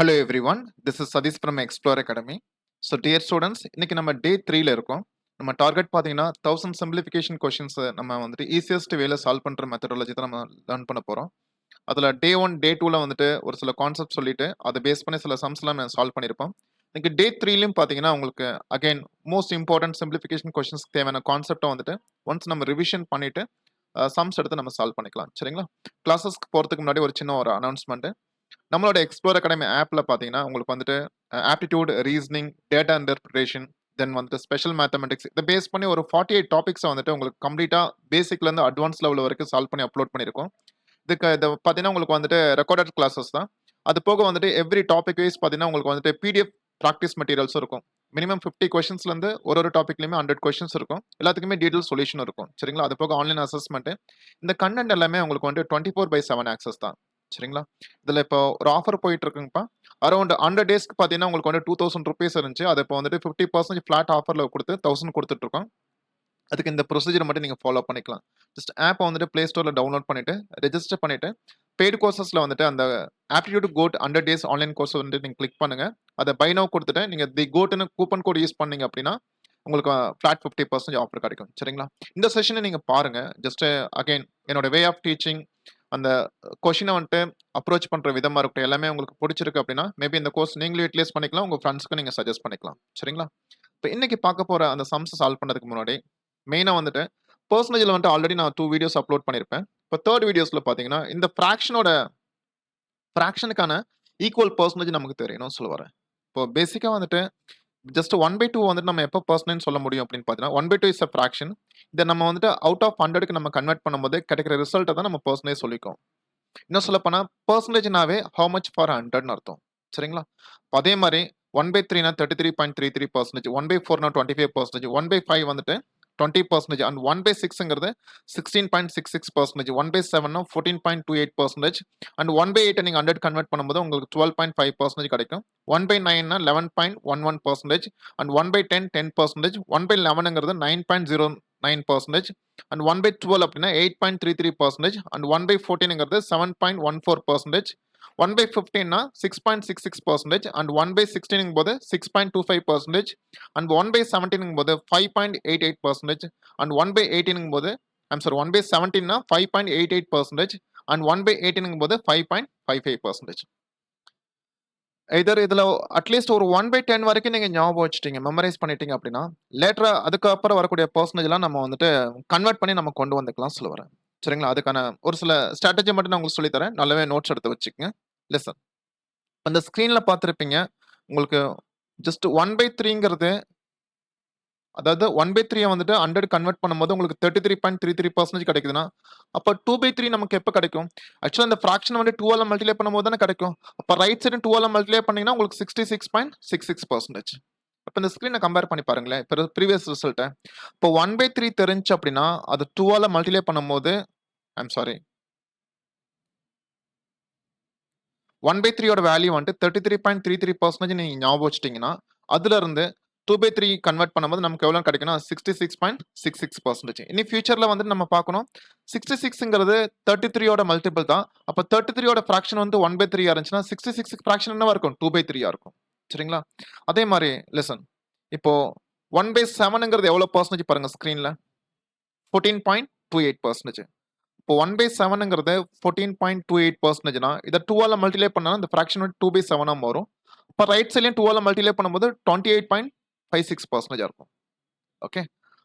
Hello everyone, this is Sadish from Explore Academy. So dear students, இன்னைக்கு நம்ம டே 3ல இருக்கோம். நம்ம டார்கெட் பாத்தீங்கன்னா 1000 simplification questions நம்ம வந்துட்டு ஈஸியஸ்ட் வேல சால்வ் பண்ற மெத்தடாலஜி தான் நம்ம லேர்ன் பண்ண போறோம். அதுல டே 1, டே 2ல வந்துட்டு ஒரு சில கான்செப்ட் சொல்லிட்டு அதை பேஸ் பண்ணி சில சம்ஸ்லாம் நம்ம சால்வ் பண்ணிருப்போம். இன்னைக்கு டே 3லயும் பாத்தீங்கன்னா உங்களுக்கு again most important simplification questions தேவையான கான்செப்ட்டை வந்துட்டு ஒன்ஸ் நம்ம ரிவிஷன் பண்ணிட்டு சம்ஸ் எடுத்து நம்ம சால்வ் பண்ணிக்கலாம். சரிங்களா? கிளாஸஸ்க்கு போறதுக்கு முன்னாடி ஒரு சின்ன ஒரு அனௌன்ஸ்மெண்ட். நம்மளோட எக்ஸ்ப்ளோர் அகாடமி ஆப்ல பாத்தீங்கன்னா உங்களுக்கு வந்துட்டு ஆப்டிடியூட், ரீசனிங், டேட்டா இன்டர்பிரேஷன், தென் வந்துட்டு ஸ்பெஷல் மேத்தமெட்டிக்ஸ் இதை பேஸ் பண்ணி ஒரு 48 டாபிக்ஸை வந்துட்டு உங்களுக்கு கம்ப்ளீட்டா பேசிக்ல இருந்து அட்வான்ஸ் லெவல் வரைக்கும் சால்வ் பண்ணி அப்லோட் பண்ணியிருக்கோம். இதை பார்த்தீங்கன்னா உங்களுக்கு வந்துட்டு ரெக்கார்டட் கிளாஸஸ் தான். அது போக வந்துட்டு எவ்ரி டாபிக் வைஸ் பார்த்தீங்கன்னா உங்களுக்கு வந்துட்டு பிடிஎஃப் ப்ராக்டிஸ் மெட்டீரியல்ஸும் இருக்கும். மினிமம் 50 கொஸ்டின்ஸ்லேருந்து ஒரு டாபிக்லையுமே 100 கொஸ்டின்ஸ் இருக்கும். எல்லாத்துக்குமே டீட்டெயில் சொல்யூஷன் இருக்கும். சரிங்களா? அது போக ஆன்லைன் அசஸ்மெண்ட். இந்த கண்டென்ட் எல்லாமே உங்களுக்கு வந்து 24/7 ஆக்சஸ் தான். சரிங்களா? இதில் இப்போ ஒரு ஆஃபர் போயிட்டு இருக்குங்கப்பா. அரௌண்ட் 100 டேஸ்க்கு பார்த்தீங்கன்னா உங்களுக்கு வந்து 2000 ருபீஸ் இருந்துச்சு. அது இப்போ வந்துட்டு 50% ஃபிளாட் ஆஃபரில் கொடுத்து 1000 கொடுத்துட்ருக்கோம். அதுக்கு இந்த ப்ரொசீஜர் மட்டும் நீங்கள் ஃபாலோ பண்ணிக்கலாம். ஜஸ்ட் ஆப்பை வந்துட்டு ப்ளே ஸ்டோரில் டவுன்லோட் பண்ணிவிட்டு ரெஜிஸ்டர் பண்ணிவிட்டு பெய்டு கோர்சஸில் வந்துட்டு அந்த aptitude code 100 days online course வந்துட்டு நீங்கள் கிளிக் பண்ணுங்கள். அதை பை நவ் கொடுத்துட்டு நீங்கள் தி கோட்டுன்னு கூப்பன் கோட் யூஸ் பண்ணீங்க அப்படின்னா உங்களுக்கு ஃபிளாட் 50% ஆஃபர் கிடைக்கும். சரிங்களா? இந்த செஷனை நீங்கள் பாருங்கள். ஜஸ்ட் அகைன் என்னோட வே ஆஃப் டீச்சிங், அந்த கொஷினை வந்துட்டு அப்ரோச் பண்ணுற விதமாக இருக்கட்டும், எல்லாமே உங்களுக்கு பிடிச்சிருக்கு அப்படின்னா மேபி இந்த கோர்ஸ் நீங்களும் யூட்டிலைஸ் பண்ணிக்கலாம், உங்கள் ஃப்ரெண்ட்ஸ்க்கு நீங்கள் சஜஸ்ட் பண்ணிக்கலாம். சரிங்களா? இப்போ இன்னைக்கு பார்க்க போகிற அந்த சம்ஸ் சால்வ் பண்ணுறதுக்கு முன்னாடி மெயினாக வந்துட்டு பர்சன்டேஜில் வந்துட்டு ஆல்ரெடி நான் 2 வீடியோஸ் அப்லோட் பண்ணியிருப்பேன். இப்போ 3rd வீடியோஸில் பார்த்தீங்கன்னா இந்த ஃப்ராக்ஷனுக்கான ஈக்குவல் பர்சன்டேஜ் நமக்கு தெரியணும்னு சொல்ல வரேன். இப்போ பேசிக்காக வந்துட்டு ஜஸ்ட் 1/2 வந்துட்டு நம்ம எப்போ பர்சன்டேஜ் சொல்ல முடியும் அப்படின்னு பார்த்தீங்கன்னா 1/2 இஸ் அ ஃப்ராக்ஷன். இதை நம்ம வந்துட்டு அவுட் ஆஃப் 100க்கு நம்ம கன்வெர்ட் பண்ணும்போது கிடைக்கிற ரிசல்ட்டை தான் நம்ம பர்சன்டேஜ் சொல்லிக்கோம். இன்னும் சொல்ல போனால் பர்சன்டேஜ்னாவே ஹவு மச் ஃபார் 100ன்னு அர்த்தம். சரிங்களா? அதே மாதிரி 1/3னா 33.33%, 1/4னா 25%, 1/5 வந்துட்டு 20%, அண்ட் 1/6ங்கிறது 16.66%, 1/7னா 14.28%, அண்ட் 1/8 நீங்கள் 100 கன்வெர்ட் பண்ணும்போது உங்களுக்கு 12.5% கிடைக்கும். 1/9னா 11.11%, அண்ட் 1/10 10%, 1/11ங்கிறது 9.09%, அண்ட் 1/12 அப்படின்னா 8.33%, அண்ட் 1/14ங்கிறது 7.14%, 1/15னா 6.66%, அண்ட் 1/16 போது 6.25%, அண்ட் 1/17 போது 5.88%, அண்ட் 1/18 போது 1/17னா 5.88%, அண்ட் 1/18 போது 5.55%. இதில் அட்லீஸ்ட் ஒரு 1/10 வரைக்கும் நீங்கள் ஞாபகம் வச்சுட்டீங்க, மெமரைஸ் பண்ணிட்டீங்க அப்படின்னா லேட்டரா அதுக்கப்புறம் வரக்கூடிய பர்சன்டேஜ்லாம் நம்ம வந்துட்டு கன்வெர்ட் பண்ணி நம்ம கொண்டு வந்துக்கலாம் சொல்ல வரேன். சரிங்களா? அதுக்கான ஒரு சில ஸ்ட்ராட்டஜி மட்டும் நான் உங்களுக்கு சொல்லித்தரேன். நல்லாவே நோட்ஸ் எடுத்து வச்சுக்கோங்க. லிசன். அந்த ஸ்க்ரீனில் பார்த்துருப்பீங்க உங்களுக்கு ஜஸ்ட் 1/3ங்கிறது, அதாவது 1/3 வந்துட்டு 100 கன்வெர்ட் பண்ணும்போது உங்களுக்கு 33.33% கிடைக்குதுன்னா அப்போ 2/3 நமக்கு எப்போ கிடைக்கும்? ஆக்சுவலாக இந்த ஃப்ராக்ஷன் வந்து 2ஆல் மல்டிப்ளை பண்ணும்போது தானே கிடைக்கும். அப்போ ரைட் சைடு 2ஆல் மல்டிப்ளை பண்ணீங்கன்னா உங்களுக்கு 66.66%. இப்போ இந்த ஸ்க்ரீனை கம்பேர் பண்ணி பாருங்களேன். இப்போ ப்ரீவியஸ் ரிசல்ட்டை இப்போ 1/3 தெரிஞ்சு அப்படின்னா அது 2ஆல் மல்டிப்ளை பண்ணும்போது 1/3யோட வேல்யூ வந்துட்டு 33.33% நீங்கள் ஞாபகம் வச்சிட்டிங்கன்னா அதுல இருந்து 2/3 கன்வெர்ட் பண்ணும்போது நமக்கு எவ்வளோ கிடைக்கும்னா 66.66%. இனி ஃபியூச்சரில் வந்துட்டு நம்ம பார்க்கணும் 66ங்கிறது 33யோட மல்டிபிள் தான். அப்போ 33யோட ஃப்ராக்ஷன் வந்து 1/3 இருந்துச்சுன்னா 66 ஃப்ராக்ஷன் என்னவா இருக்கும்? 2/3 இருக்கும். சரிங்களா? அதே மாதிரி லிசன். இப்போ 1/7ங்கிறது எவ்வளோ பர்சன்டேஜ் பாருங்க ஸ்க்ரீனில், 14.28%. இப்போ 1/7ங்கிறது 14.28%னா இதை 2ஆல் மல்டிப்ளை பண்ணா இந்த ஃப்ராக்ஷன் வந்து 2/7 வரும். இப்போ ரைட் சைட்லையும் 2ஆல் மல்டிப்ளை பண்ணும்போது 28.56% இருக்கும். ஓகே,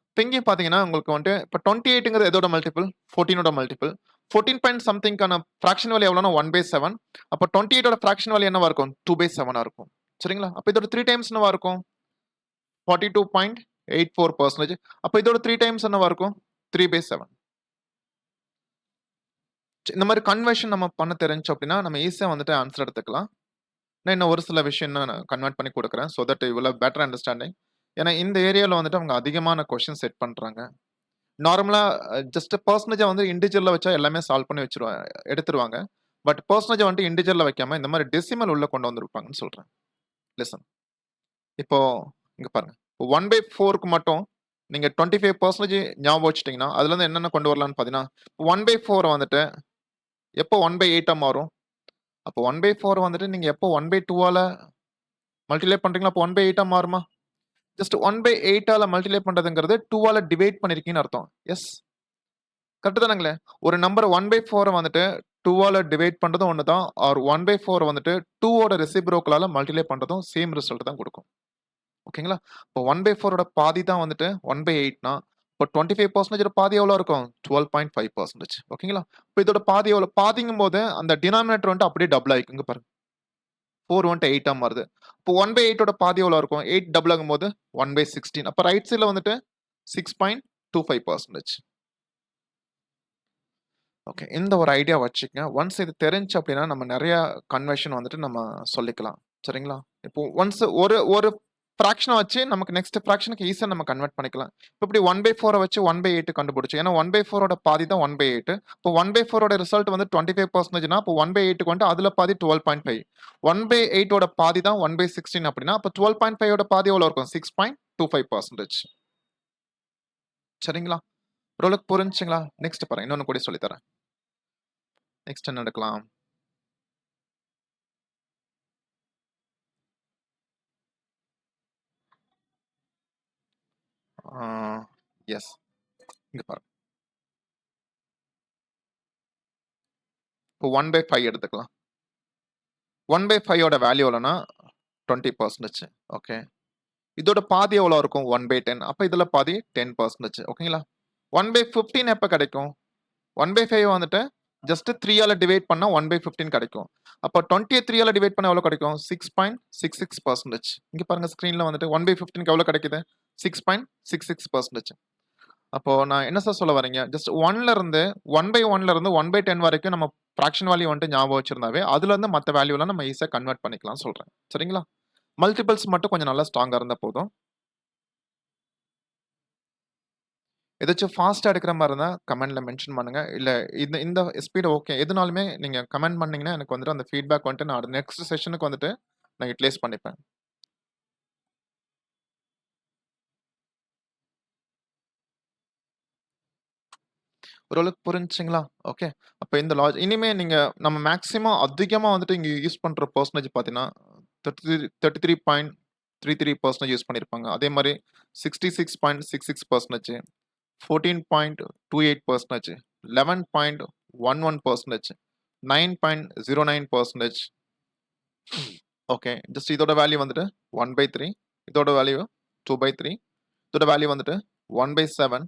இப்போ இங்கேயும் பார்த்தீங்கன்னா உங்களுக்கு வந்துட்டு இப்போ 28ங்கிறது எதோட மல்டிபிள்? 14ஓட மல்டிபிள். 14 பாயிண்ட் சம்திங்கான ஃப்ராக்ஷன் வேல்யூ எவ்வளோனா 1/7. அப்போ 28ஓட ஃப்ராக்ஷன் வேல்யூ என்னவா இருக்கும்? 2/7 இருக்கும். சரிங்களா? அப்போ இதோட 3 டைம்ஸ் என்னவா இருக்கும்? 42.84%. அப்போ இதோட 3 டைம்ஸ் என்னவா இருக்கும்? 3/7. இந்த மாதிரி கன்வர்ஷன் நம்ம பண்ண தெரிஞ்சு அப்படின்னா நம்ம ஈஸியாக வந்துட்டு ஆன்சர் எடுத்துக்கலாம். நான் இன்னும் ஒரு சில விஷயம் நான் கன்வெர்ட் பண்ணி கொடுக்குறேன். So that you will have better understanding. ஏன்னா இந்த ஏரியாவில் வந்துட்டு அவங்க அதிகமான கொஸ்டின் செட் பண்ணுறாங்க. நார்மலாக ஜஸ்ட் பர்சன்டேஜை வந்து இண்டிவிஜுவலில் வச்சா எல்லாமே சால்வ் பண்ணி எடுத்துருவாங்க. பட் பர்சன்டேஜை வந்துட்டு இண்டிவிஜுவலில் வைக்காம இந்த மாதிரி டெசிமல் உள்ள கொண்டு வந்திருப்பாங்கன்னு சொல்கிறேன். லிசன். இப்போ இங்கே பாருங்க, இப்போ 1/4க்கு மட்டும் நீங்கள் 25% ஞாபகம் வச்சுட்டிங்கன்னா அதுலேருந்து என்னென்ன கொண்டு வரலான்னு பார்த்தீங்கன்னா 1/4 வந்துட்டு எப்போ 1/8 மாறும்? அப்போ 1/4 வந்துட்டு நீங்க எப்போ 1/2 ஆல மல்டிப்ளை பண்றீங்களோ அப்போ 1/8 மாறுமா? ஜஸ்ட் 1/8 ஆல மல்டிப்ளை பண்றதுங்கிறது 2 ஆல டிவைட் பண்ணிருக்கீங்கன்னு அர்த்தம். எஸ். கரெக்ட் தானங்களே? ஒரு நம்பர் 1/4 வந்துட்டு 2 ஆல டிவைட் பண்றதும் ஒண்ணு தான். ஆர் 1/4 வந்துட்டு 2 ஓட ரெசிப்ரோக்கலால மல்டிப்ளை பண்றதும் சேம் ரிசல்ட் தான் குடுக்கும். ஓகேங்களா? இப்போ 1/4 ஓட பாதி தான் வந்துட்டு 1/8னா, இப்போ 25% பாதி எவ்வளோ இருக்கும்? 12.5%. ஓகேங்களா? இப்போ இதோட பாதி எவ்வளோ? பாதிங்கும்போது அந்த டினாமினேட்டர் வந்துட்டு அப்படியே டபுள் ஆயிக்கும். இங்க பாருங்க. 4 வந்துட்டு 8 மாறுது. இப்போ 1/8 ஓட பாதி எவ்வளோ இருக்கும்? 8 டபுள் ஆகும்போது 1/16. அப்போ ரைட் சைடுல வந்துட்டு 6.25%. ஓகே. இந்த ஒரு ஐடியா வச்சுக்கங்க. ஒன்ஸ் இது தெரிஞ்சுச்சு அப்படின்னா, நம்ம நெறைய கன்வர்ஷன் வந்துட்டு நம்ம சொல்லிக்கலாம். சரிங்களா? இப்போ ஒன்ஸ் ஒரு ஒரு ஃபிராக்ஷன வச்சு நமக்கு நெக்ஸ்ட் ஃபிராக்ஷனுக்கு ஈஸியா நம்ம கன்வெர்ட் பண்ணிக்கலாம். இப்ப இப்படி 1/4 வச்சு 1/8 கண்டுபிடிச்சோம். ஏன்னா 1/4 ஓட பாதி தான் 1/8. இப்போ 1/4 ஓட ரிசல்ட் வந்து 25%னா அப்போ 1/8க்கு வந்துட்டு அதுல பாதி 12.5. 1/8 ஓட பாதி தான் 1/16 அப்படின்னா, அப்போ 12.5 ஓட பாதி எவ்வளோ இருக்கும்? 6.25%. சரிங்களா? ஓரளவுக்கு புரிஞ்சுச்சுங்களா? நெக்ஸ்ட் பாருங்க. இன்னொன்னு கூட சொல்லி தரேன். நெக்ஸ்ட் என்ன எடுக்கலாம்? ஆ எஸ். இங்க பாருங்க. இப்போ 1/5 எடுத்துக்கலாம். 1/5 ஓட வேல்யூ எவ்வளோன்னா 20%. ஓகே. இதோட பாதி எவ்வளோ இருக்கும்? 1/10. அப்ப இதுல பாதி 10%. ஓகேங்களா? 1/15 எப்ப கிடைக்கும்? 1/5 வந்துட்டு ஜஸ்ட் 3 ஆல டிவைட் பண்ணா 1/15 கிடைக்கும். அப்ப 20ய 3 ஆல டிவைட் பண்ணா எவ்வளோ கிடைக்கும்? 6.66%. இங்க பாருங்க ஸ்க்ரீன்ல வந்துட்டு 1/15க்கு எவ்வளோ கிடைக்குது? 6.66%. அப்போ நான் என்ன சார் சொல்ல வரீங்க? ஜஸ்ட் 1ல இருந்து 1/1ல இருந்து 1/10 வரைக்கும் நம்ம ஃபிராக்ஷன் வேல்யூ வந்துட்டு ஞாபகம் வச்சிருந்தாவே, அதுலருந்து மத்த வேல்யூலாம் நம்ம ஈஸியா கன்வெர்ட் பண்ணிக்கலாம்னு சொல்றேன். சரிங்களா? மல்டிபிள்ஸ் மட்டும் கொஞ்சம் நல்லா ஸ்ட்ராங்கா இருந்தா போதும். ஏதாச்சும் ஃபாஸ்ட்டா எடுக்கிற மாரி இருந்தா கமெண்ட்ல மென்ஷன் பண்ணுங்க. இல்ல இந்த இந்த ஸ்பீட் ஓகே. எதுனாலுமே நீங்க கமெண்ட் பண்ணீங்கன்னா, எனக்கு வந்துட்டு அந்த ஃபீட்பேக் வந்துட்டு நான் நெக்ஸ்ட் செஷனுக்கு வந்துட்டு நான் யுட்டிலைஸ் பண்ணிப்பேன். ஓரளவுக்கு புரிஞ்சுச்சுங்களா? ஓகே. அப்ப இந்த இனிமே நீங்க நம்ம மேக்ஸிமம் அதிகமா வந்துட்டு இங்க யூஸ் பண்ற பெர்சன்டேஜ் பார்த்தீங்கன்னா, 33.33% யூஸ் பண்ணியிருப்பாங்க. அதே மாரி 66.66%, 14.28%, 11.11%, 9.09%. ஓகே. ஜஸ்ட் இதோட வேல்யூ வந்துட்டு 1/3. இதோட வேல்யூ 2/3. இதோட வேல்யூ வந்துட்டு 1/7.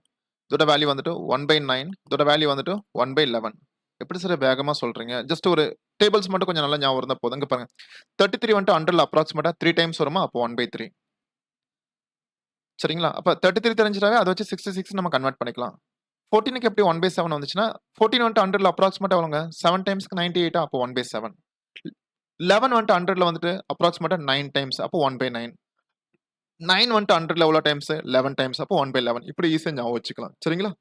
இதோட வேல்யூ வந்துட்டு 1/9. இதோட வேல்யூ வந்துட்டு 1/11. எப்படி சார் வேகமா சொல்றீங்க? ஜஸ்ட் ஒரு டேபிள்ஸ் மட்டும் கொஞ்சம் நல்லா ஞாபகம் இருந்தா போதும். இங்க பாருங்க. 33 வந்துட்டு 100ல அப்ராக்ஸிமேட்டா 3 டைம்ஸ் வருமா? அப்போ 1/3. சரிங்களா? அப்ப 33 தெரிஞ்சுட்டாவே அத வச்சு 66 நம்ம கன்வெர்ட் பண்ணிக்கலாம். 14க்கு எப்படி 1/7 வந்துச்சுன்னா, 14 வந்துட்டு 100ல அப்ராக்ஸிமேட்டா எவ்வளோங்க? 7 டைம்ஸ்க்கு 98 அப்போ 1/7. 11 வந்துட்டு 100ல வந்துட்டு அப்ராக்ஸிமேட்டா 9 டைம்ஸ் அப்போ 1/9. 9 வந்துட்டு 100ல எவ்வளோ டைம்ஸ்? 11 டைம்ஸ் அப்போ 1/11. இப்படி ஈஸியா ஞாபகம் வச்சுக்கலாம். சரிங்களா?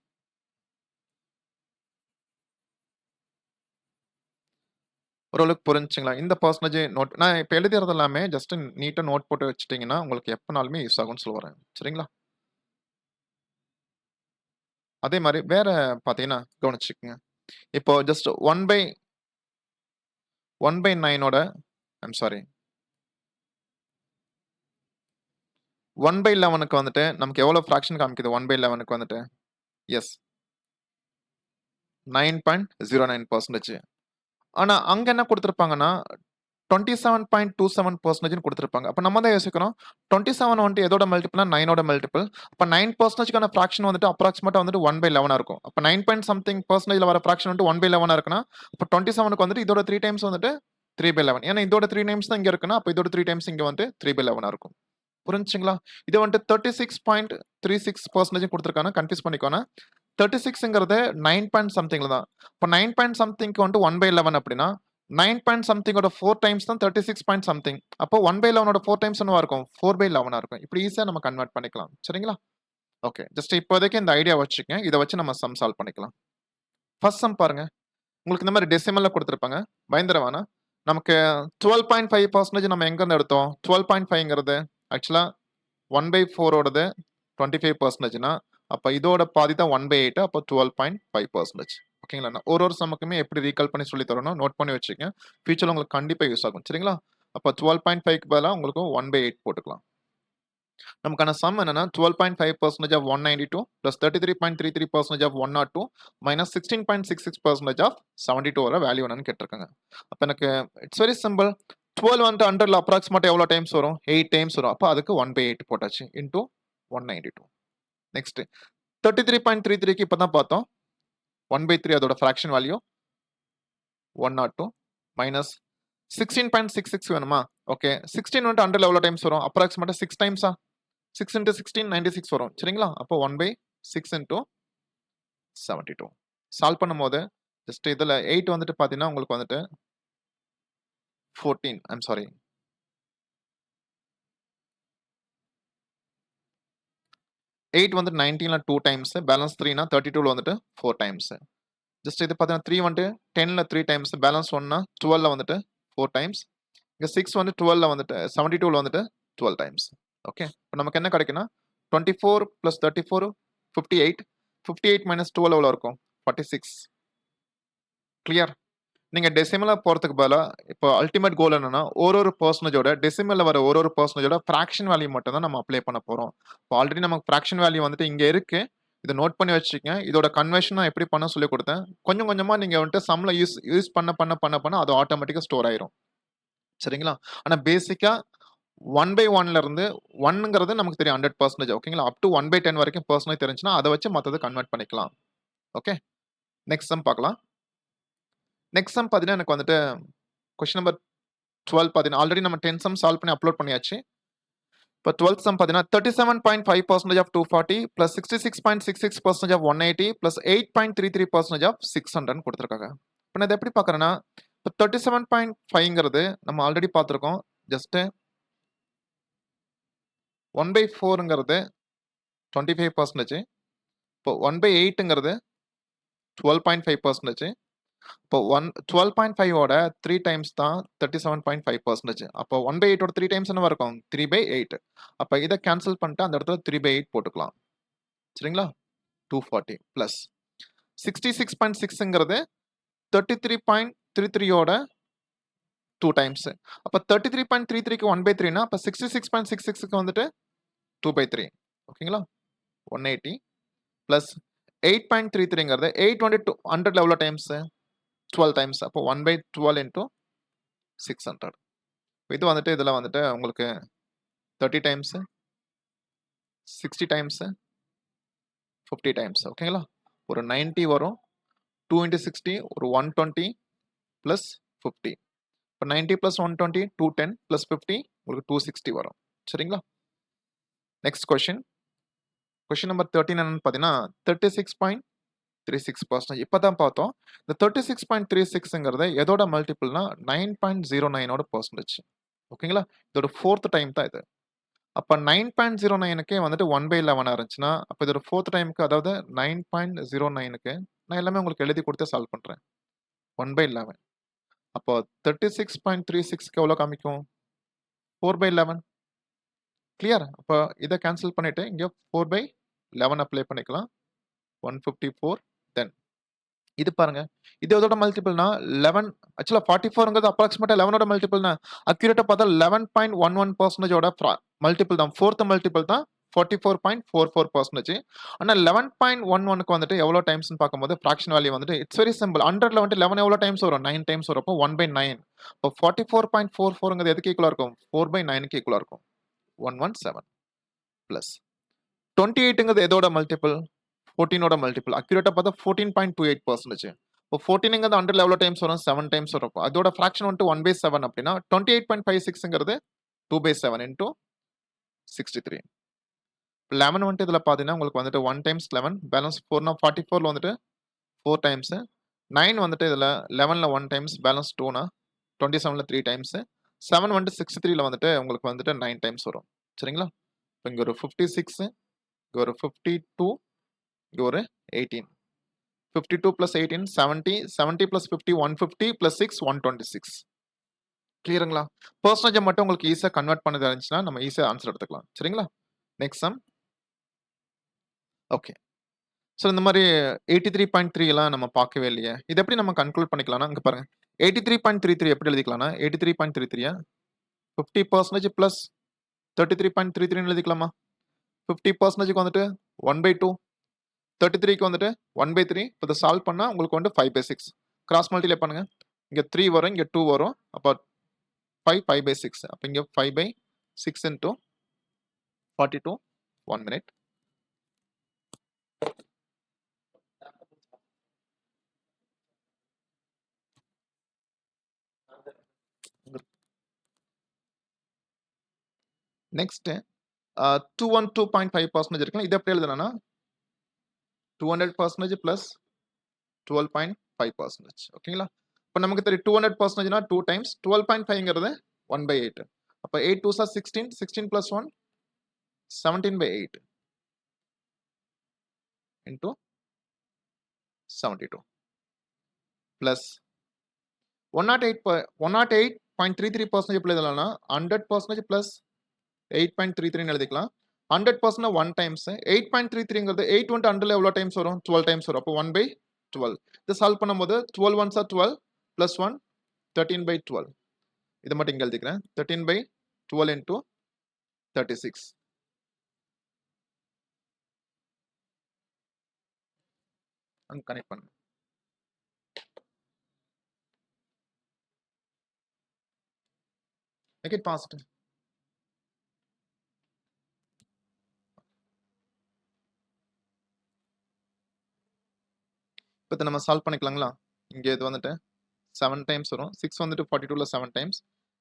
ஓரளவுக்கு புரிஞ்சுச்சுங்களா? இந்த பெர்சன்டேஜ் நோட் நான் இப்ப எழுதிறது எல்லாமே ஜஸ்ட் நீட்டா நோட் போட்டு வச்சுட்டீங்கன்னா, உங்களுக்கு எப்பனாலுமே யூஸ் ஆகும்னு சொல்ல வரேன். சரிங்களா? அதே மாரி வேற பார்த்தீங்கன்னா, கவனிச்சுக்கங்க. இப்போ ஜஸ்ட் 1/9 ஐம் சாரி 1/11க்கு வந்துட்டு நமக்கு எவ்வளோ ஃபிராக்ஷன் காமிக்குது 1/11க்கு வந்துட்டு? எஸ். 9.09%. ஆனா அங்க என்ன குடுத்திருப்பாங்கன்னா, 27.27%ன்னு குடுத்திருப்பாங்க. அப்ப நம்ம தான் யோசிக்கணும். 27 வந்துட்டு எதோட மல்டிபிள்னா 9ஓட மல்டிபிள். அப்ப 9%க்கான ஃபிராக்ஷன் வந்துட்டு அப்ராக்ஸிமேட்டா வந்துட்டு 1/11 இருக்கும். அப்ப 9 பாயிண்ட் சம்திங் பெர்சன்டேஜ்ல வர ஃபிராக்ஷன் வந்துட்டு 1/11 இருக்குன்னா, அப்ப 27க்கு வந்துட்டு இதோட 3 டைம்ஸ் வந்துட்டு 3/11. ஏன்னா இதோட 3 டைம்ஸ் தான் இங்க இருக்குன்னா, அப்ப இதோட 3 டைம்ஸ் இங்க வந்துட்டு 3/11 இருக்கும். புரிஞ்சுச்சுங்களா? இது வந்துட்டு 36.36% குடுத்திருக்காங்க. கன்ஃப்யூஸ் பண்ணிக்கோனா. 36ங்கிறது 9 பாயிண்ட் சம்திங்ல தான். இப்ப 9 பாயிண்ட் சம்திங்க்கு வந்துட்டு 1/11 அப்படின்னா, 9 பாயிண்ட் சம்திங்கோட 4 டைம்ஸ் தான் 36 பாயிண்ட் சம்திங். அப்போ 1/11ஓட 4 டைம்ஸ் என்னவா இருக்கும்? 4/11 இருக்கும். இப்படி ஈஸியா நம்ம கன்வெர்ட் பண்ணிக்கலாம். சரிங்களா? ஓகே. ஜஸ்ட் இப்போதைக்கு இந்த ஐடியா வச்சுக்கங்க. இத வச்சு நம்ம சம் சால்வ் பண்ணிக்கலாம். ஃபர்ஸ்ட் சம் பாருங்க. உங்களுக்கு இந்த மாரி டெசிமல்ல குடுத்திருப்பாங்க. பயந்துற வேணாம். நமக்கு 12.5% நம்ம எங்கருந்து எடுத்தோம்? 12.5ங்கிறது ஆக்சுவலா 1/4 ஓடது 25%னா, அப்ப இதோட பாதி தான் 1/8 அப்போ 12.5%. ஓகேங்களா? நான் ஒரு சம்முக்குமே எப்படி ரீகால் பண்ணி சொல்லி தரணும் நோட் பண்ணி வச்சுக்கங்க. ஃபியூச்சர்ல உங்களுக்கு கண்டிப்பா யூஸ் ஆகும். சரிங்களா? அப்ப 12.5க்கு பதிலா உங்களுக்கு 1/8 போட்டுக்கலாம். நமக்கான சம் என்னன்னா 12.5% of 192 plus 33.33% of 102 minus 16.66% of 72 வர வேல்யூ என்னன்னு கேட்டிருக்காங்க. அப்ப எனக்கு இட்ஸ் வெரி சிம்பிள். 12 வந்து 100ல அப்ராக்சிமேட்டா எவ்வளோ டைம்ஸ் வரும்? 8 டைம்ஸ் வரும். அப்ப அதுக்கு 1/8 போட்டாச்சு இன்டூ 192. நெக்ஸ்ட் 33.33க்கு இப்பதான் பார்த்தோம். 1/3 அதோட ஃபிராக்ஷன் வேல்யூ 102 மைனஸ் 16.66 வேணுமா? ஓகே. 16 வந்து 100ல எவ்வளோ டைம்ஸ் வரும்? அப்ராக்சிமேட்டா 6 டைம்ஸா? 6 into 16 96 வரும். சரிங்களா? அப்போ 1/6 into 72. சால்வ் பண்ணும்போது ஜஸ்ட் இதுல 8 வந்துட்டு பார்த்தீங்கன்னா உங்களுக்கு வந்துட்டு 14 ஐம் சாரி. 8 வந்து 19ல 2 டைம்ஸ், பேலன்ஸ் 3னா 32ல வந்துட்டு 4 டைம்ஸ். ஜஸ்ட் இது பார்த்தீங்கன்னா 3 வந்துட்டு 10ல 3 டைம்ஸ், பேலன்ஸ் 1னா 12ல வந்துட்டு 4 டைம்ஸ். இங்க 6 வந்து 12ல வந்துட்டு 72ல வந்துட்டு 12 டைம்ஸ். ஓகே. இப்போ நமக்கு என்ன கிடைக்குன்னா 24 plus 34 58. 58 minus 12 எவ்வளோ இருக்கும்? 46. கிளியர்? நீங்க டெசிமலா போறதுக்கு பதிலா இப்போ அல்டிமேட் கோல் என்னன்னா ஒரு பெர்சன்டேஜோட டெசிமல்ல வர ஒரு பெர்சன்டேஜோட ஃபிராக்ஷன் வேல்யூ மட்டும் தான் நம்ம அப்ளை பண்ண போறோம். இப்போ ஆல்ரெடி நமக்கு ஃபிராக்ஷன் வேல்யூ வந்துட்டு இங்க இருக்கு. இத நோட் பண்ணி வச்சுக்கங்க. இதோட கன்வர்ஷன் நான் எப்படி பண்ண சொல்லிக் கொடுத்தேன். கொஞ்சம் கொஞ்சமா நீங்க வந்துட்டு சம்ல யூஸ் பண்ண அது ஆட்டோமேட்டிக்கா ஸ்டோர் ஆயிரும். சரிங்களா? ஆனா பேசிக்கா 1/1ல இருந்து 1ங்கிறது நமக்கு தெரியும் 100% ஓகேங்களா? அப் டு 1/10 வரைக்கும் பெர்சன்டேஜ் தெரிஞ்சுனா அத வச்சு மத்தத கன்வெர்ட் பண்ணிக்கலாம். ஓகே. நெக்ஸ்ட் சம் பார்க்கலாம். நெக்ஸ்ட் சம் பார்த்தீங்கன்னா எனக்கு வந்துட்டு கொஸ்டின் நம்பர் 12 பார்த்தீங்கன்னா ஆல்ரெடி நம்ம 10 சம் சால்வ் பண்ணி அப்லோட் பண்ணியாச்சு. இப்போ 12th சம் பார்த்தீங்கன்னா 37.5% of 240 plus 66.66% of 180 plus 8.33% of 600 கொடுத்துருக்காங்க. இப்போ நான் இதை எப்படி பார்க்குறேன்னா இப்போ 37.5ங்கிறது நம்ம ஆல்ரெடி பார்த்துருக்கோம். ஜஸ்ட் 1/4ங்கிறது 25%. இப்போ 1/8ங்கிறது 12.5%. இப்போ 12.5ஓட 3 டைம்ஸ் தான் 37.5%. அப்போ 1/8ஓட 3 டைம்ஸ் என்னவா இருக்கும்? 3/8. அப்போ இதை கேன்சல் பண்ணிட்டு அந்த இடத்துல 3/8 போட்டுக்கலாம். சரிங்களா? 240 பிளஸ் 66.6ங்கிறது 33.33ஓட 2 டைம்ஸ். அப்போ 33.33க்கு 1/3னா அப்போ 66.66க்கு வந்துட்டு 2/3. ஓகேங்களா? 180 பிளஸ் 8.33ங்கிறது 8 வந்து 100ல எவ்வளோ டைம்ஸ்? 12 டைம்ஸ். அப்போ 1/12 into 600. இது வந்துட்டு இதுல வந்துட்டு உங்களுக்கு 30 டைம்ஸ், 60 டைம்ஸ், 50 டைம்ஸ். ஓகேங்களா? ஒரு 90 வரும். 2 into 60 ஒரு 120 பிளஸ் 50. இப்போ 90 பிளஸ் 120 210 பிளஸ் 50 உங்களுக்கு 260 வரும். சரிங்களா? Next question. கொஸ்டின் நம்பர் 13 என்னன்னு பார்த்தீங்கன்னா 36.36%. இப்போ தான் பார்த்தோம். இந்த 36.36ங்கிறது எதோட மல்டிபிள்னா 9.09ஓட பெர்சன்டேஜ். ஓகேங்களா? இதோட 4th டைம் தான் இது. அப்ப 9.09க்கே வந்துட்டு 1/11 இருந்துச்சுன்னா, அப்ப இதோட 4th டைம்க்கு அதாவது 9.09க்கு நான் எல்லாமே உங்களுக்கு எழுதி கொடுத்து சால்வ் பண்றேன். 1/11. அப்போ 36.36க்கு எவ்வளோ காமிக்கும்? 4/11. கிளியர்? அப்போ இதை கேன்சல் பண்ணிட்டு இங்க 4/11 அப்ளை பண்ணிக்கலாம். 154 தென் இது பாருங்க. இது எதோட மல்டிபிள்னா 11 ஆக்சுவலா 44ங்கிறது அப்ராக்ஸிமேட்டா 11ஓட மல்டிபிள்னா அக்யூரேட்டா பார்த்தா 11.11%ஓட மல்டிபிள் தான். 4th மல்டிபிள் தான் 44.44%. ஆனா 11.11க்கு வந்துட்டு எவ்வளோ டைம்ஸ்னு பார்க்கும்போது ஃபிராக்ஷன் வேல்யூ வந்துட்டு இட்ஸ் வெரி சிம்பிள். 100ல வந்துட்டு 11 எவ்வளோ டைம்ஸ் வரும்? 9 டைம்ஸ் வரும். அப்போ 1/9. இப்போ 44.44ங்கிறது எதுக்கு ஈக்குவலா இருக்கும்? 4/9க்கு ஈக்குவலா இருக்கும். 117 பிளஸ் 28ங்கிறது எதோட மல்டிபிள்? 14ஓட மல்டிபிள். அக்யூரேட்டா பார்த்தா 14.28%. இப்போ 14ங்கிறது 100ல எவ்வளோ டைம்ஸ் வரும்? 7 டைம்ஸ் வரும். அதோட ஃபிராக்ஷன் வந்துட்டு 1/7 அப்படின்னா 28.56ங்கிறது 2/7 into 63. 11 வந்துட்டு இதில் பார்த்தீங்கன்னா உங்களுக்கு வந்துட்டு 1 டைம்ஸ் 11 பேலன்ஸ் 4னா 44ல வந்துட்டு 4 டைம்ஸ் 9 வந்துட்டு இதில் 11ல 1 டைம்ஸ் பேலன்ஸ் 2னா 27ல 3 டைம்ஸ் 7 வந்துட்டு 63ல வந்துட்டு உங்களுக்கு வந்துட்டு 9 டைம்ஸ் வரும். சரிங்களா? இப்போ இங்கே ஒரு 56 இங்கே ஒரு 52 இங்கே ஒரு 18. 52 plus 18 70 70 plus 50 150 plus 6 126. கிளியருங்களா? பெர்சன்டேஜ் மட்டும் உங்களுக்கு ஈஸியாக கன்வெர்ட் பண்ண தெரிஞ்சுன்னா நம்ம ஈஸியாக ஆன்சர் எடுத்துக்கலாம். சரிங்களா? Next sum. ஓகே. ஸோ இந்த மாரி 83.3 எல்லாம் நம்ம பார்க்கவே இல்லையே. இத எப்படி நம்ம கன்க்ளூட் பண்ணிக்கலாம்னா, இங்க பாருங்க. 83.33 எப்படி எழுதிக்கலாம்னா, 83.33 50% பிளஸ் 33.33ன்னு எழுதிக்கலாமா? 50%க்கு வந்துட்டு 1/2, 33க்கு வந்துட்டு 1/3. இப்ப இத சால்வ் பண்ணா உங்களுக்கு வந்து 5/6. கிராஸ் மல்டிப்ளை பண்ணுங்க. இங்க 3 வரும், இங்க 2 வரும். அப்ப 5/6. அப்ப இங்க 5/6 into 42, 1 minute. நெக்ஸ்ட் 212.5% இருக்குல்ல, இது எப்படி எழுதலாம்னா 200% plus 12.5%. ஓகேங்களா? இப்ப நமக்கு தெரியும் 200%னா 2 times 12.5ங்கிறது 1/8. அப்ப 8 2s are 16, 16 plus 1 17/8 into 72 plus 108.33% எப்படி எழுதலாம்னா 100% plus 8.33 எழுதிக்கலாம். 100% 1 times 8.33ங்கிறது 8 வந்து 100ல எவ்வளவு டைம்ஸ் வரும்? 12 டைம்ஸ் வரும். அப்போ 1/12. இதை சால்வ் பண்ணும்போது 12 ones are 12 plus 1 13/12. இதை மட்டும் இங்க எழுதிக்கிறேன். 13/12 into 36. அங்க கனெக்ட் பண்ணுங்க. Make it fast. இப்போ நம்ம சால்வ் பண்ணிக்கலாங்களா? இங்க இது வந்துட்டு 7 டைம்ஸ் வரும். 6 வந்துட்டு 42ல 7 டைம்ஸ்.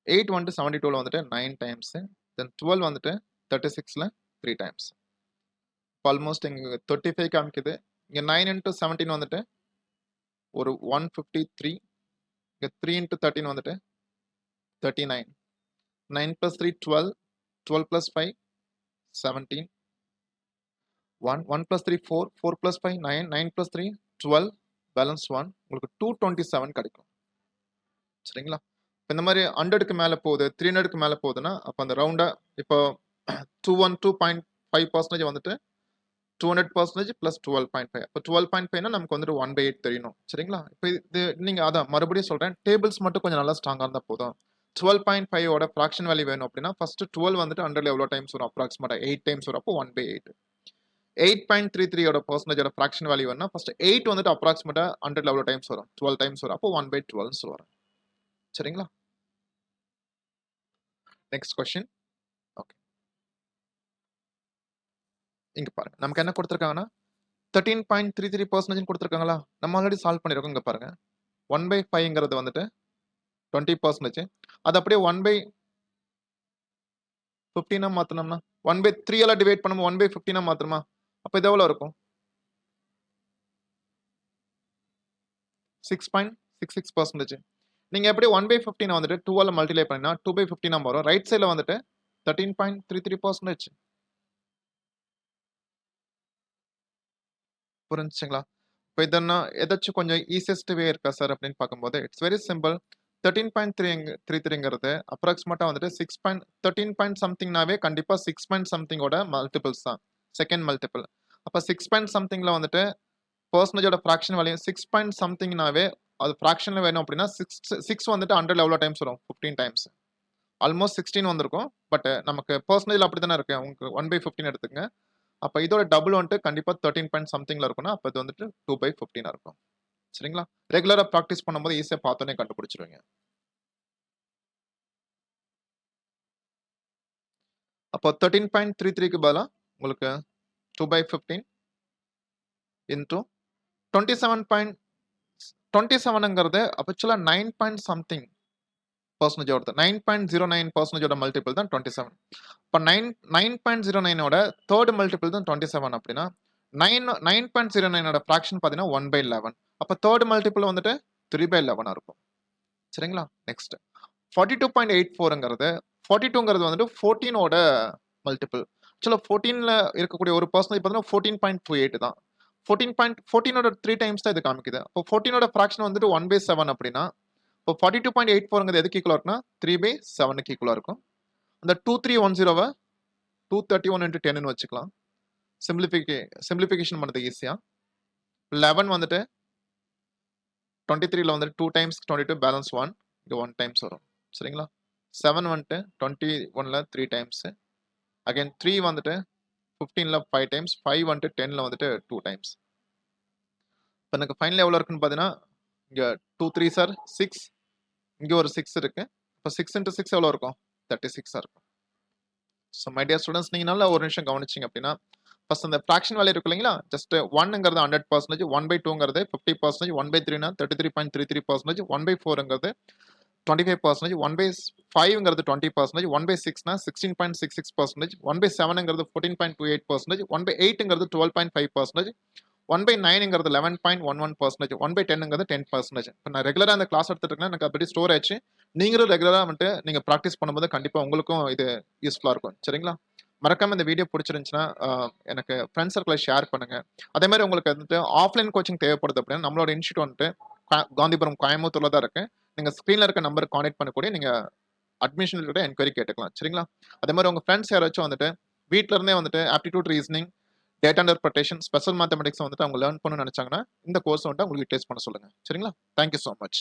8 வந்துட்டு 72ல வந்துட்டு 9 டைம்ஸ். தென் 12 வந்துட்டு 36ல 3 டைம்ஸ். ஆல்மோஸ்ட் இங்க 35 காமிக்குது. இங்க 9 into 17 வந்துட்டு ஒரு 153. இங்க 3 into 13 வந்துட்டு 39. 9 plus 3 12. 12 plus 5 17. 1 plus 3 4. 4 plus 5 9. 9 plus 3 12. Balance 1. உங்களுக்கு 227 கிடைக்கும். சரிங்களா? இந்த மாதிரி 100க்கு மேல போகுது, 300க்கு மேல போகுதுன்னா அப்ப அந்த ரவுண்டா இப்போ 212.5% வந்துட்டு 200% plus 12.5. அப்போ 12.5னா நமக்கு வந்துட்டு 1/8 தெரியணும். சரிங்களா? இப்போ இது நீங்க அதான் மறுபடியும் சொல்றேன். டேபிள்ஸ் மட்டும் கொஞ்சம் நல்லா ஸ்ட்ராங்கா இருந்தா போதும். 12.5 ஓட ஃபிராக்ஷன் வேல்யூ வேணும் அப்படின்னா ஃபர்ஸ்ட் 12 வந்துட்டு 100ல எவ்வளவு டைம்ஸ் வரும்? அப்ராக்சிமேட்டா 8 டைம்ஸ் வரும். அப்போ 1/8. 8.33 ஓட பெர்சன்டேஜோட ஃபிராக்ஷன் வேல்யூ வேணும்னா ஃபர்ஸ்ட் 8 வந்துட்டு அப்ராக்சிமேட்டா 100ல எவ்வளவு டைம்ஸ் வரும்? 12 டைம்ஸ் வரும். அப்போ 1/12 வரும். சரிங்களா? Next question. ஓகே. இங்க பாருங்க. நமக்கு என்ன கொடுத்திருக்காங்கன்னா 13.33% கொடுத்திருக்காங்களா? நம்ம ஆல்ரெடி சால்வ் பண்ணிருக்கோம். இங்க பாருங்க. 1/5ங்கிறது வந்துட்டு 20%. அது அப்படியே 1/15 மாத்தணும்னா 1/3 எல்லாம் டிவைட் பண்ணும்போது 1/15 மாத்தணுமா? அப்ப இது எவ்வளவு இருக்கும்? 6.66%. நீங்க எப்படி 1/15 வந்துட்டு 2ஆல மல்டிப்ளை பண்ணினா 2/15 வரும். ரைட் சைடுல வந்துட்டு 13.33%. புரிஞ்சுங்களா? இப்போ இதன்னா ஏதாச்சும் கொஞ்சம் ஈஸியஸ்ட் வே இருக்கா சார் அப்படின்னு பார்க்கும்போது இட்ஸ் வெரி சிம்பிள். 13.33ங்கிறது அப்ராக்சிமேட்டா வந்துட்டு 13 பாயிண்ட் சம்திங்னாவே கண்டிப்பா 6 பாயிண்ட் சம்திங்கோட மல்டிபிள்ஸ் தான். Second multiple. அப்ப 6 பாயிண்ட் சம்திங்ல வந்துட்டு பெர்சன்டேஜோட ஃபிராக்ஷன் வேல்யூ 6 பாயிண்ட் சம்திங்னாவே அது ஃபிராக்ஷன்ல வேணும் அப்படின்னா 6 வந்துட்டு 100ல எவ்வளவு டைம்ஸ் வரும்? 15 டைம்ஸ். ஆல்மோஸ்ட் 16 வந்திருக்கும். பட் நமக்கு பெர்சன்டேஜ்ல அப்படி தானே இருக்கு. உங்களுக்கு 1/15 எடுத்துக்கங்க. அப்ப இதோட டபுள் வந்துட்டு கண்டிப்பா 13 பாயிண்ட் சம்திங்ல இருக்கும்னா அப்ப இது வந்துட்டு 2/15 இருக்கும். சரிங்களா? ரெகுலரா பிராக்டிஸ் பண்ணும்போது ஈஸியா பார்த்தோன்னே கண்டுபிடிச்சிருவீங்க. அப்போ 13.33க்கு பதிலா உங்களுக்கு 2/15 into 27.27ங்கிறது ஆக்சுவலா 9 பாயிண்ட் சம்திங் பெர்சன்டேஜ் வருது. 9.09% மல்டிபிள் தான் 27. இப்போ 9.09ஓட தேர்ட் மல்டிபிள் தான் 27 அப்படின்னா 9.09ஓட ஃபிராக்ஷன் பார்த்தீங்கன்னா 1/11. அப்போ தேர்ட் மல்டிபிள் வந்துட்டு 3/11 இருக்கும். சரிங்களா? நெக்ஸ்ட் 42.84ங்கிறது 42ங்கிறது வந்துட்டு 14ஓட மல்டிபிள். ஆக்சுவலா 14ல இருக்கக்கூடிய ஒரு பெர்சன்டேஜ் பார்த்தீங்கன்னா 14.28 தான். 14.14ஓட 3 டைம்ஸ் தான் இது காமிக்குது. அப்போ 14ஓட ஃபிராக்ஷன் வந்துட்டு 1/7 அப்படின்னா இப்போ 42.84ங்கிறது எதுக்கு ஈக்குவலா இருக்குன்னா 3/7க்கு ஈக்குவலா இருக்கும். அந்த 2310வை 231 into 10ன்னு வச்சுக்கலாம். சிம்பிளிஃபிகேஷன் பண்ணது ஈஸியா. 11 வந்துட்டு 23ல வந்துட்டு 2 டைம்ஸ் 22 பேலன்ஸ் 1 இங்க 1 டைம்ஸ் வரும். சரிங்களா? 7 வந்துட்டு 21ல 3 டைம்ஸ். அகைன் 3 வந்துட்டு 15ல 5 டைம்ஸ். 5 வந்துட்டு 10ல வந்துட்டு 2 டைம்ஸ். இப்ப எனக்கு ஃபைனல் எவ்வளோ இருக்குன்னு பார்த்தீங்கன்னா, இங்க 2 3s ஆர் 6. இங்க ஒரு 6 இருக்கு. இப்ப 6 இன்டு 6 எவ்வளோ இருக்கும்? 36 இருக்கும். ஸோ மை டியர் ஸ்டூடண்ட்ஸ், நீங்க நல்லா ஒரு நிமிஷம் கவனிச்சீங்க அப்படின்னா, ஃபர்ஸ்ட் அந்த ஃபிராக்ஷன் வேல்யூ இருக்கு இல்லைங்களா? ஜஸ்ட் 1ங்கிறது 100%, 1/2ங்கிறது 50%, 1/3னா 33.33%, 1/4ங்கிறது 25%, 1/5ங்கிறது 20%, 1/6னா 16.66%, 1/7ங்கிறது 14.28%, 1/8ங்கிறது 12.5%, 1/9ங்கிறது 11.11%, 1/10ங்கிறது 10%. இப்போ நான் ரெகுலரா அந்த கிளாஸ் எடுத்துட்டு இருக்கேன், எனக்கு அப்படி ஸ்டோர் ஆயிடுச்சு. நீங்களும் ரெகுலரா வந்துட்டு நீங்க பிராக்டிஸ் பண்ணும்போது கண்டிப்பா உங்களுக்கும் இது யூஸ்ஃபுல்லா இருக்கும். சரிங்களா? மறக்காம இந்த வீடியோ பிடிச்சிருந்துச்சுன்னா, எனக்கு ஃப்ரெண்ட்ஸ் சர்க்கிள்ல ஷேர் பண்ணுங்க. அதே மாரி உங்களுக்கு வந்துட்டு ஆஃப்லைன் கோச்சிங் தேவைப்படுது அப்படின்னா, நம்மளோட இன்ஸ்டிடியூட் வந்துட்டு காந்திபுரம், கோயம்புத்தூர்ல தான் இருக்கு. நீங்க ஸ்க்ரீன்ல இருக்க நம்பருக்கு கான்டாக்ட் பண்ணக்கூடிய நீங்க அட்மிஷன் ரிலேட்டட் என்குயரி கேட்டுக்கலாம். சரிங்களா? அதே மாரி உங்க ஃப்ரெண்ட்ஸ் யாராச்சும் வந்துட்டு வீட்ல இருந்தே வந்துட்டு aptitude reasoning, data interpretation, special mathematics வந்துட்டு அவங்க லேர்ன் பண்ணணும்னு நினைச்சாங்கன்னா, இந்த கோர்ஸ் வந்துட்டு அவங்களுக்கு யூட்டிலைஸ் பண்ண சொல்லுங்க. சரிங்களா? Thank you so much.